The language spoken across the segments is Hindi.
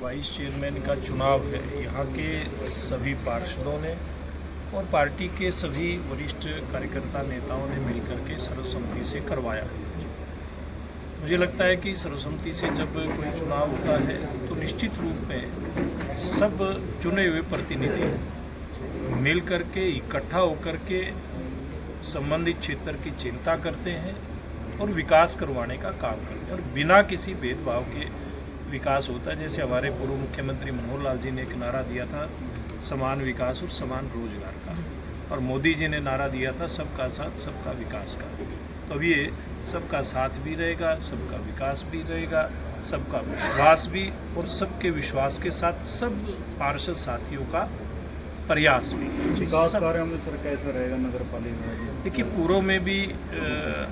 वाइस चेयरमैन का चुनाव है, यहाँ के सभी पार्षदों ने और पार्टी के सभी वरिष्ठ कार्यकर्ता नेताओं ने मिलकर के सर्वसम्मति से करवाया है। मुझे लगता है कि सर्वसम्मति से जब कोई चुनाव होता है तो निश्चित रूप में सब चुने हुए प्रतिनिधि मिल करके इकट्ठा होकर के संबंधित क्षेत्र की चिंता करते हैं और विकास करवाने का काम करते हैं और बिना किसी भेदभाव के विकास होता है। जैसे हमारे पूर्व मुख्यमंत्री मनोहर लाल जी ने एक नारा दिया था, समान विकास और समान रोजगार का, और मोदी जी ने नारा दिया था सबका साथ सबका विकास का। तो अब ये सबका साथ भी रहेगा, सबका विकास भी रहेगा, सबका विश्वास भी, और सबके विश्वास के साथ सब पार्षद साथियों का प्रयास भी। विकास कार्यों में सर कैसा रहेगा नगर पालिका? देखिए, पूर्व में भी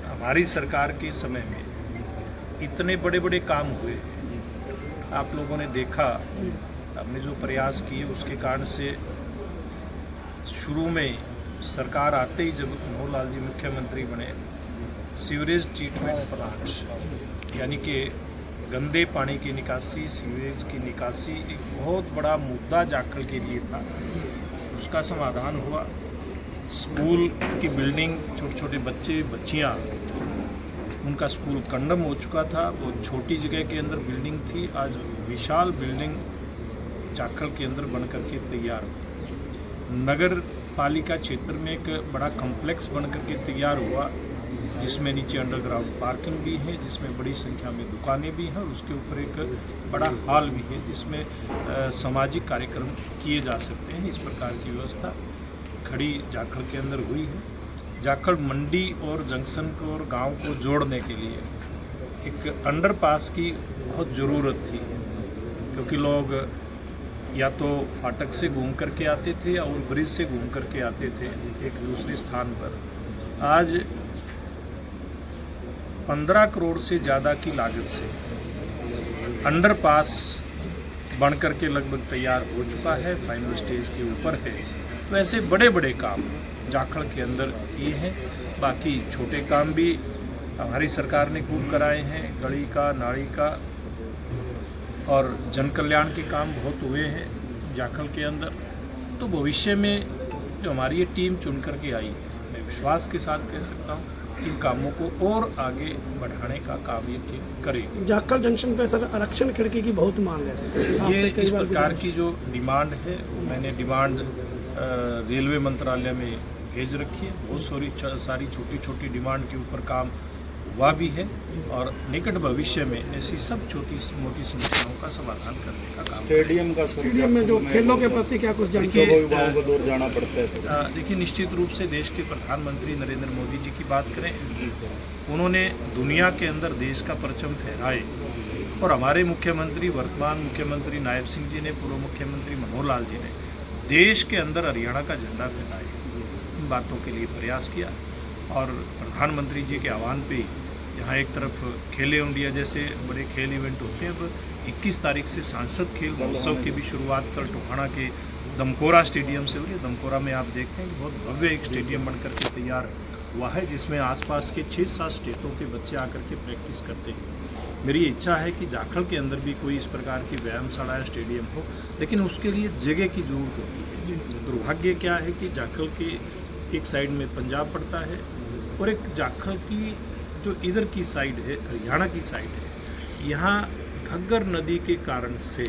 हमारी सरकार के समय में इतने बड़े बड़े काम हुए, आप लोगों ने देखा, हमने जो प्रयास किए उसके कारण से शुरू में सरकार आते ही जब मनोहर लाल जी मुख्यमंत्री बने, सीवरेज ट्रीटमेंट प्लांट यानी कि गंदे पानी की निकासी, सीवरेज की निकासी एक बहुत बड़ा मुद्दा जाखल के लिए था, उसका समाधान हुआ। स्कूल की बिल्डिंग, छोटे छोटे बच्चे बच्चियाँ, उनका स्कूल कंडम हो चुका था, वो छोटी जगह के अंदर बिल्डिंग थी, आज विशाल बिल्डिंग जाखल के अंदर बन करके तैयार हो। नगर पालिका क्षेत्र में एक बड़ा कॉम्प्लेक्स बन करके तैयार हुआ, जिसमें नीचे अंडरग्राउंड पार्किंग भी है, जिसमें बड़ी संख्या में दुकानें भी हैं, और उसके ऊपर एक बड़ा हॉल भी है जिसमें सामाजिक कार्यक्रम किए जा सकते हैं। इस प्रकार की व्यवस्था खड़ी जाखल के अंदर हुई है। जाखल मंडी और जंक्शन को और गांव को जोड़ने के लिए एक अंडरपास की बहुत ज़रूरत थी, क्योंकि लोग या तो फाटक से घूम करके आते थे और ब्रिज से घूम करके आते थे एक दूसरे स्थान पर। आज 15 करोड़ से ज़्यादा की लागत से अंडरपास बन करके लगभग तैयार हो चुका है, फाइनल स्टेज के ऊपर है। तो ऐसे बड़े बड़े काम जाखल के अंदर किए हैं। बाकी छोटे काम भी हमारी सरकार ने खूब कराए हैं, गली का, नाली का और जन कल्याण के काम बहुत हुए हैं जाखल के अंदर। तो भविष्य में जो हमारी ये टीम चुन करके आई है, मैं विश्वास के साथ कह सकता हूँ कि इन कामों को और आगे बढ़ाने का काम ये टीम करेगी। जाखल जंक्शन पे सर आरक्षण खिड़की की बहुत मांग है। ये इस प्रकार की जो डिमांड है, मैंने डिमांड रेलवे मंत्रालय में भेज रखी है। बहुत सारी छोटी छोटी डिमांड के ऊपर काम हुआ भी है, और निकट भविष्य में ऐसी सब छोटी मोटी समस्याओं का समाधान करने का काम। स्टेडियम में जो खेलों के प्रति क्या कुछ जानकारी को दूर जाना पड़ता है? देखिए, निश्चित रूप से देश के प्रधानमंत्री नरेंद्र मोदी जी की बात करें, उन्होंने दुनिया के अंदर देश का परचम फहराए, और हमारे मुख्यमंत्री, वर्तमान मुख्यमंत्री नायब सिंह जी ने, पूर्व मुख्यमंत्री मनोहर लाल जी ने देश के अंदर हरियाणा का झंडा फहराया, इन बातों के लिए प्रयास किया। और प्रधानमंत्री जी के आह्वान पे यहाँ एक तरफ खेलो इंडिया जैसे बड़े खेल इवेंट होते हैं। अब 21 तारीख से सांसद खेल महोत्सव की भी शुरुआत कर टोहाना के दमकोरा स्टेडियम से हुई है। दमकोरा में आप देखते हैं कि बहुत भव्य एक स्टेडियम बनकर के तैयार हुआ है, जिसमें आसपास के 6-7 स्टेटों के बच्चे आकर के प्रैक्टिस करते हैं। मेरी इच्छा है कि जाखल के अंदर भी कोई इस प्रकार की व्यायामशाला या स्टेडियम हो, लेकिन उसके लिए जगह की जरूरत होती है। दुर्भाग्य क्या है कि जाखल के एक साइड में पंजाब पड़ता है, और एक जाखल की जो इधर की साइड है, हरियाणा की साइड है, यहाँ घग्गर नदी के कारण से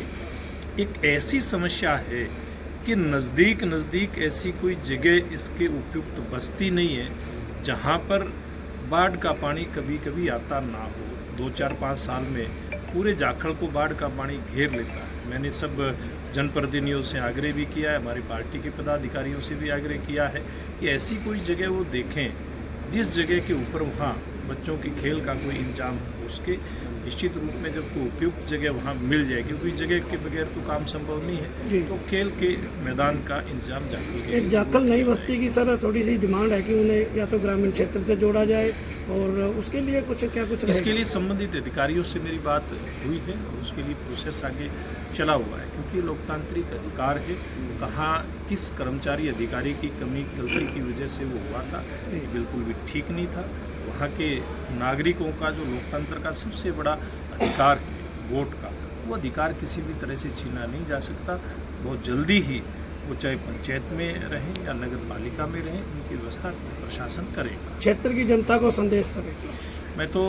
एक ऐसी समस्या है कि नज़दीक ऐसी कोई जगह इसके उपयुक्त बस्ती नहीं है जहाँ पर बाढ़ का पानी कभी कभी आता ना हो। 2-4-5 साल में पूरे जाखल को बाढ़ का पानी घेर लेता है। मैंने सब जनप्रतिनिधियों से आग्रह भी किया है, हमारी पार्टी के पदाधिकारियों से भी आग्रह किया है कि ऐसी कोई जगह वो देखें जिस जगह के ऊपर वहाँ बच्चों के खेल का कोई इंतजाम हो। उसके निश्चित रूप में जब कोई उपयुक्त जगह वहाँ मिल जाए, क्योंकि जगह के बगैर तो काम संभव नहीं है, तो खेल के मैदान का इंतजाम जाखल। एक जाखल नई बस्ती की सर थोड़ी सी डिमांड है कि उन्हें या तो ग्रामीण क्षेत्र से जोड़ा जाए, और उसके लिए कुछ इसके लिए संबंधित अधिकारियों से मेरी बात हुई है, और उसके लिए प्रोसेस आगे चला हुआ है, क्योंकि लोकतांत्रिक अधिकार है। कहाँ किस कर्मचारी अधिकारी की कमी गलती की वजह से वो हुआ था, बिल्कुल भी ठीक नहीं था। वहाँ के नागरिकों का जो लोकतंत्र का सबसे बड़ा अधिकार है वोट का, वो अधिकार किसी भी तरह से छीना नहीं जा सकता। बहुत जल्दी ही वो चाहे पंचायत में रहें या नगर पालिका में रहें, उनकी व्यवस्था प्रशासन करेगा। क्षेत्र की जनता को संदेश सर। मैं तो